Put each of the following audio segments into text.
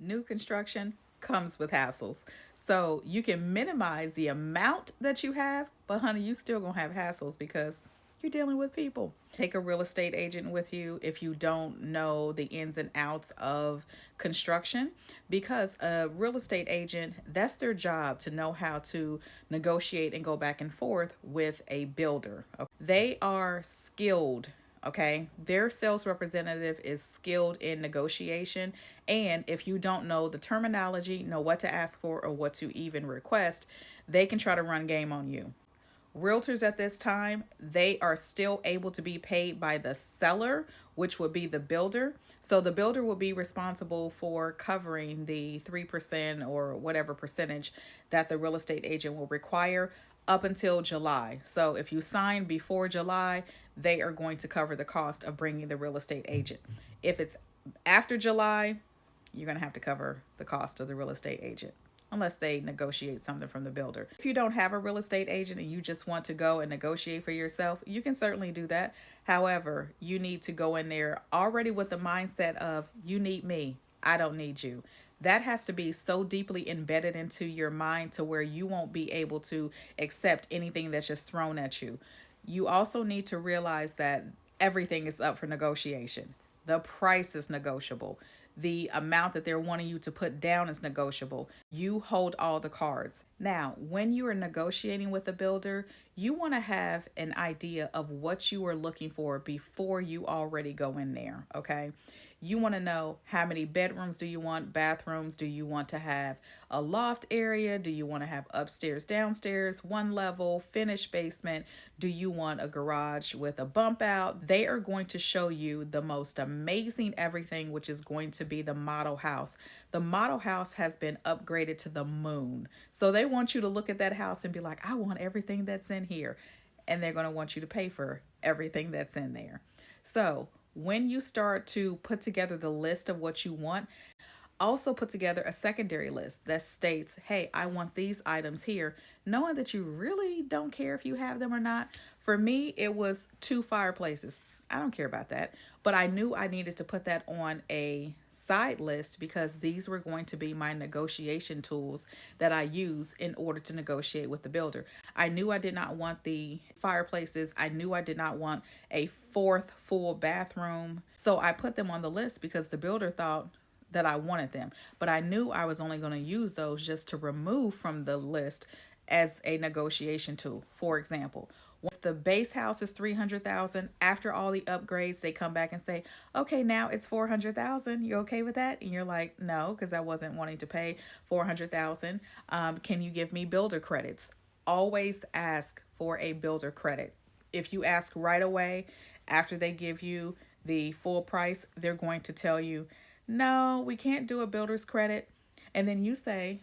New construction comes with hassles. So you can minimize the amount that you have, but honey, you still gonna have hassles because you're dealing with people. Take a real estate agent with you if you don't know the ins and outs of construction, because a real estate agent, that's their job to know how to negotiate and go back and forth with a builder. They are skilled. Okay, their sales representative is skilled in negotiation, and if you don't know the terminology, know what to ask for, or what to even request, they can try to run game on you. Realtors at this time, they are still able to be paid by the seller, which would be the builder. So the builder will be responsible for covering the 3% or whatever percentage that the real estate agent will require up until July. So if you sign before July, they are going to cover the cost of bringing the real estate agent. If it's after July, you're going to have to cover the cost of the real estate agent unless they negotiate something from the builder. If you don't have a real estate agent and you just want to go and negotiate for yourself, you can certainly do that. However, you need to go in there already with the mindset of, you need me, I don't need you. That has to be so deeply embedded into your mind to where you won't be able to accept anything that's just thrown at you. You also need to realize that everything is up for negotiation. The price is negotiable. The amount that they're wanting you to put down is negotiable. You hold all the cards. Now, when you are negotiating with a builder, you want to have an idea of what you are looking for before you already go in there, okay? You want to know how many bedrooms do you want, bathrooms, do you want to have a loft area, do you want to have upstairs, downstairs, one level, finished basement, do you want a garage with a bump out? They are going to show you the most amazing everything, which is going to be the model house. The model house has been upgraded to the moon. So they want you to look at that house and be like, I want everything that's in here. And they're going to want you to pay for everything that's in there. So when you start to put together the list of what you want, also put together a secondary list that states, hey, I want these items here, knowing that you really don't care if you have them or not. For me, it was 2 fireplaces. I don't care about that. But I knew I needed to put that on a side list because these were going to be my negotiation tools that I use in order to negotiate with the builder. I knew I did not want the fireplaces. I knew I did not want a fourth full bathroom. So I put them on the list because the builder thought that I wanted them. But I knew I was only going to use those just to remove from the list as a negotiation tool. For example, if the base house is 300,000, after all the upgrades, they come back and say, okay, now it's 400,000. You okay with that? And you're like, no, because I wasn't wanting to pay 400,000. Can you give me builder credits? Always ask for a builder credit. If you ask right away after they give you the full price, they're going to tell you, no, we can't do a builder's credit. And then you say,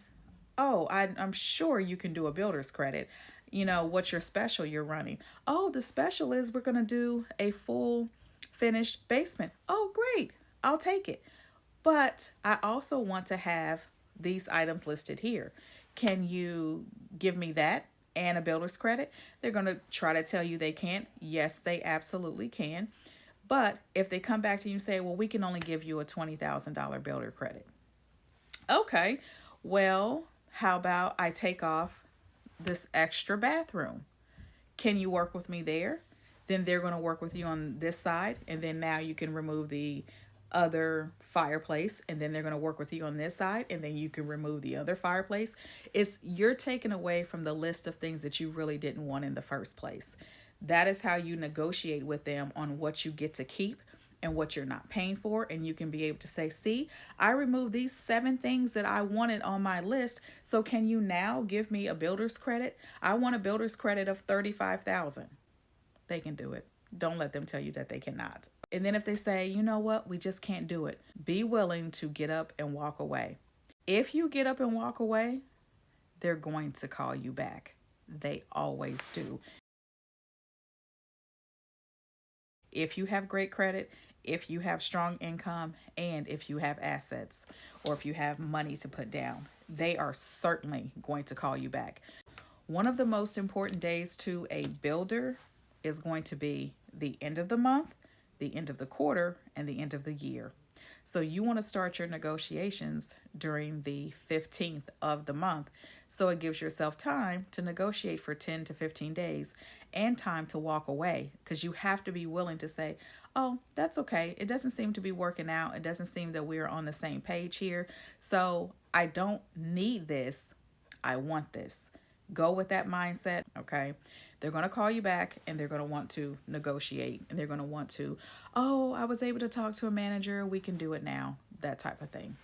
oh, I'm sure you can do a builder's credit. You know, what's your special you're running? Oh, the special is we're going to do a full finished basement. Oh, great. I'll take it. But I also want to have these items listed here. Can you give me that and a builder's credit? They're going to try to tell you they can't. Yes, they absolutely can. But if they come back to you and say, well, we can only give you a $20,000 builder credit. Okay, well, how about I take off this extra bathroom? Can you work with me there? Then they're going to work with you on this side. And then now you can remove the other fireplace. And then they're going to work with you on this side. And then you can remove the other fireplace. It's you're taking away from the list of things that you really didn't want in the first place. That is how you negotiate with them on what you get to keep and what you're not paying for. And you can be able to say, see, I removed these 7 things that I wanted on my list. So can you now give me a builder's credit? I want a builder's credit of 35,000. They can do it. Don't let them tell you that they cannot. And then if they say, you know what, we just can't do it, be willing to get up and walk away. If you get up and walk away, they're going to call you back. They always do. If you have great credit, if you have strong income, and if you have assets or if you have money to put down, they are certainly going to call you back. One of the most important days to a builder is going to be the end of the month, the end of the quarter, and the end of the year. So you want to start your negotiations during the 15th of the month. So it gives yourself time to negotiate for 10 to 15 days and time to walk away, because you have to be willing to say, oh, that's okay. It doesn't seem to be working out. It doesn't seem that we're on the same page here. So I don't need this. I want this. Go with that mindset, okay? They're going to call you back and they're going to want to negotiate, and they're going to want to, oh, I was able to talk to a manager. We can do it now. That type of thing.